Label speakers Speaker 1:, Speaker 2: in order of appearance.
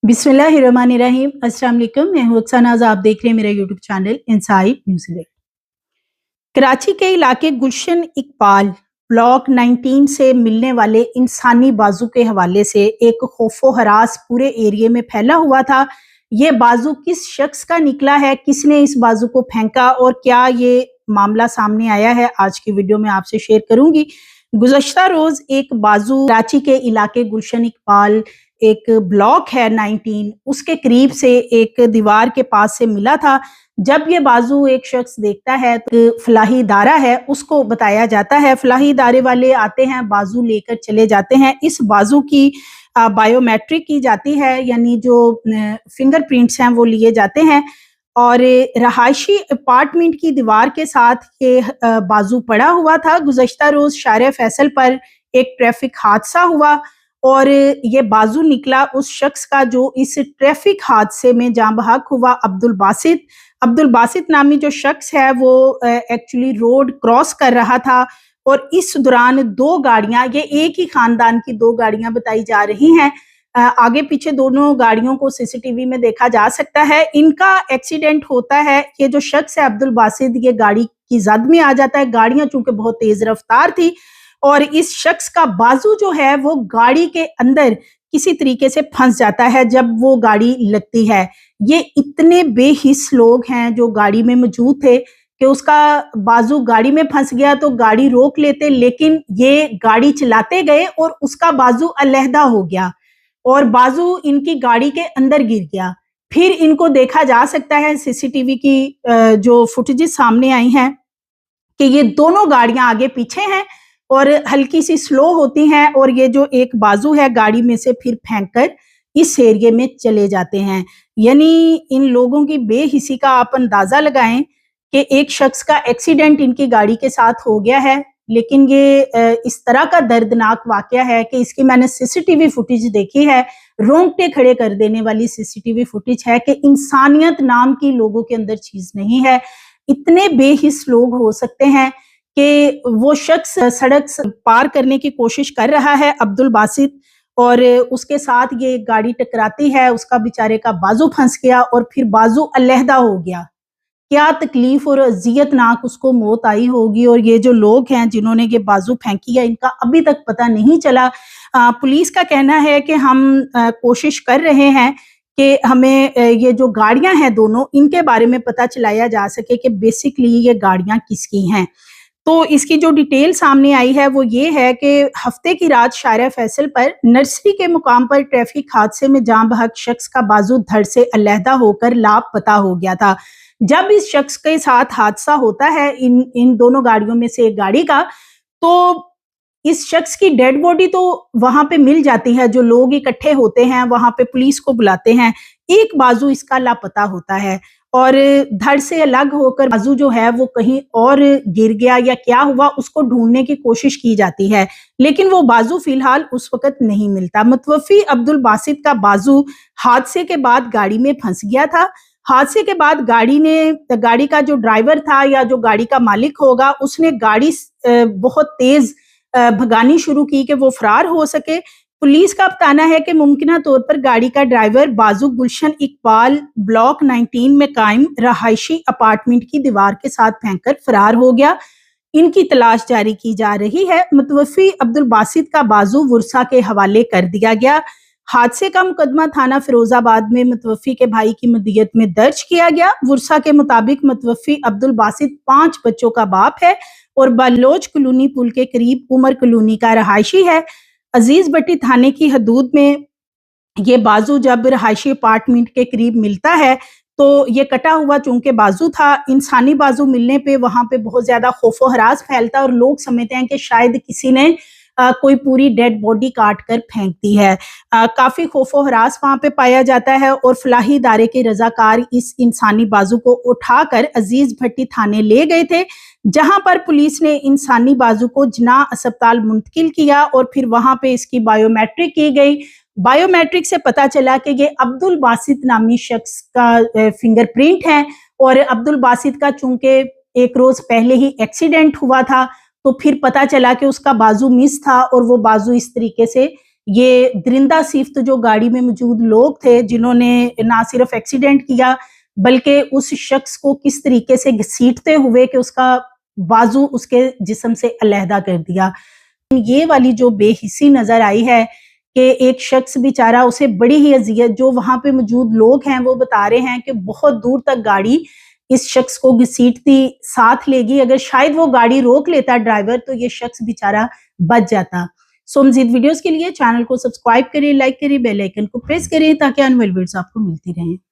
Speaker 1: बिस्मिल्लाहिर्रहमानिर्रहीम। अस्सलाम वालेकुम। मैं हूं अक्सा नाज़, आप देख रहे हैं मेरा YouTube channel inside New Zealand. Karachi के इलाके गुलशन इकबाल ब्लॉक 19 से मिलने वाले इंसानी बाजू के हवाले से एक खौफो हरास पूरे एरिया में फैला हुआ था। ये बाजू किस शख्स का निकला है, किसने इस बाजू को फेंका और क्या ये मामला सामने आया है, आज की वीडियो में आपसे शेयर करूंगी। गुज़श्ता रोज एक बाजू कराची के इलाके गुलशन इकबाल एक ब्लॉक है 19, उसके करीब से एक दीवार के पास से मिला था। जब ये बाजू एक शख्स देखता है तो फलाही इदारा है उसको बताया जाता है, फलाही इदारे वाले आते हैं, बाजू लेकर चले जाते हैं। इस बाजू की बायोमेट्रिक की जाती है, यानी जो फिंगरप्रिंट्स हैं वो लिए जाते हैं और रहायशी अपार्टमेंट की दीवार के साथ ये बाजू पड़ा हुआ था। गुज़श्ता रोज शारे फैसल पर एक ट्रैफिक हादसा हुआ और ये बाजू निकला उस शख्स का जो इस ट्रैफिक हादसे में जाँ बहक हुआ। अब्दुल बासित नामी जो शख्स है वो एक्चुअली रोड क्रॉस कर रहा था और इस दौरान दो गाड़ियां, ये एक ही खानदान की दो गाड़ियां बताई जा रही हैं, आगे पीछे दोनों गाड़ियों को सीसीटीवी में देखा जा सकता है। इनका एक्सीडेंट होता है। ये जो शख्स है अब्दुल बासित, ये गाड़ी की जद में आ जाता है। गाड़ियां चूंकि बहुत तेज रफ्तार थी और इस शख्स का बाजू जो है वो गाड़ी के अंदर किसी तरीके से फंस जाता है जब वो गाड़ी लगती है। ये इतने बेहिस लोग हैं जो गाड़ी में मौजूद थे कि उसका बाजू गाड़ी में फंस गया तो गाड़ी रोक लेते, लेकिन ये गाड़ी चलाते गए और उसका बाजू अलहदा हो गया और बाजू इनकी गाड़ी के अंदर गिर गया। फिर इनको देखा जा सकता है, सीसीटीवी की जो फुटेजेस सामने आई हैं कि ये दोनों गाड़ियां आगे पीछे हैं और हल्की सी स्लो होती हैं और ये जो एक बाजू है गाड़ी में से फिर फेंककर इस एरिया में चले जाते हैं। यानी इन लोगों की बेहिसी का आप अंदाजा लगाएं कि एक शख्स का एक्सीडेंट इनकी गाड़ी के साथ हो गया है, लेकिन ये इस तरह का दर्दनाक वाकया है कि इसकी मैंने सीसीटीवी फुटेज देखी है, रोंगटे खड़े कर देने वाली सीसीटीवी फुटेज है कि इंसानियत नाम की लोगों के अंदर चीज नहीं है। इतने बेहिस लोग हो सकते हैं कि वो शख्स सड़क पार करने की कोशिश कर रहा है अब्दुल बासित, और उसके साथ ये गाड़ी टकराती है, उसका बेचारे का बाजू फंस गया और फिर बाजू अलहदा हो गया। क्या तकलीफ और अजियतनाक उसको मौत आई होगी। और ये जो लोग हैं जिन्होंने ये बाजू फेंकी है, इनका अभी तक पता नहीं चला। पुलिस का कहना है कि हम कोशिश कर रहे हैं कि हमें ये जो गाड़ियां हैं दोनों, इनके बारे में पता चलाया जा सके कि बेसिकली ये गाड़ियां किसकी हैं। तो इसकी जो डिटेल सामने आई है वो ये है कि हफ्ते की रात शायरा फैसल पर नर्सरी के मुकाम पर ट्रैफिक हादसे में जाँ बहक शख्स का बाजू धड़ से अलहदा होकर लापता हो गया था। जब इस शख्स के साथ हादसा होता है इन दोनों गाड़ियों में से एक गाड़ी का, तो इस शख्स की डेड बॉडी तो वहां पे मिल जाती है। जो लोग इकट्ठे होते हैं वहां पे पुलिस को बुलाते हैं। एक बाजू इसका लापता होता है और धड़ से अलग होकर बाजू जो है वो कहीं और गिर गया या क्या हुआ, उसको ढूंढने की कोशिश की जाती है, लेकिन वो बाजू फिलहाल उस वक्त नहीं मिलता। मुतवफ़ी अब्दुल बासित का बाजू हादसे के बाद गाड़ी में फंस गया था। हादसे के बाद गाड़ी का जो ड्राइवर था या जो गाड़ी का मालिक होगा, उसने गाड़ी बहुत तेज भगानी शुरू की कि वो फरार हो सके। पुलिस का बताना है कि मुमकिना तौर पर गाड़ी का ड्राइवर बाजू गुलशन इकबाल ब्लॉक 19 में कायम रहायशी अपार्टमेंट की दीवार के साथ फेंककर फरार हो गया। इनकी तलाश जारी की जा रही है। मुतवफ़ी अब्दुल बासित का बाजू वुरसा के हवाले कर दिया गया। हादसे का मुकदमा थाना फिरोजाबाद में मुतवफ़ी के भाई की मदियत में दर्ज किया गया। वुरसा के मुताबिक मुतवफ़ी अब्दुल बासित 5 बच्चों का बाप है और बलोच कॉलोनी पुल के करीब उमर कॉलोनी का रहायशी है। अजीज भट्टी थाने की हदूद में ये बाजू जब रहायशी अपार्टमेंट के करीब मिलता है तो ये कटा हुआ चूंकि बाजू था, इंसानी बाजू मिलने पे वहां पे बहुत ज्यादा खौफो हरास फैलता है और लोग समझते हैं कि शायद किसी ने कोई पूरी डेड बॉडी काट कर फेंक दी है। काफी खौफो हरास वहां पे पाया जाता है और फलाही इदारे के रजाकार इस इंसानी बाजू को उठाकर अजीज भट्टी थाने ले गए थे, जहां पर पुलिस ने इंसानी बाजू को जना अस्पताल मुंतकिल किया और फिर वहां पे इसकी बायोमेट्रिक की गई। बायोमेट्रिक से पता चला कि ये अब्दुल बासित नामी शख्स का फिंगरप्रिंट है और अब्दुल बासित का चूंकि एक रोज पहले ही एक्सीडेंट हुआ था, तो फिर पता चला कि उसका बाजू मिस था और वो बाजू इस तरीके से یہ درندہ صفت جو گاڑی میں موجود لوگ تھے جنہوں نے نہ صرف ایکسیڈنٹ کیا بلکہ اس شخص کو کس طریقے سے گھسیٹتے ہوئے کہ اس کا بازو اس کے جسم سے علیحدہ کر دیا۔ یہ والی جو بے حسی نظر آئی ہے کہ ایک شخص بیچارہ اسے بڑی ہی اذیت، جو وہاں پہ موجود لوگ ہیں وہ بتا رہے ہیں کہ بہت دور تک گاڑی اس شخص کو گھسیٹتی ساتھ لے گی، اگر شاید وہ گاڑی روک لیتا ڈرائیور تو یہ شخص بیچارہ بچ جاتا۔ سو مزید ویڈیوز کے لیے چینل کو سبسکرائب کریں، لائک کریں، بیل آئیکن کو پریس کریں تاکہ آنے والی ویڈیوز آپ کو ملتی رہیں۔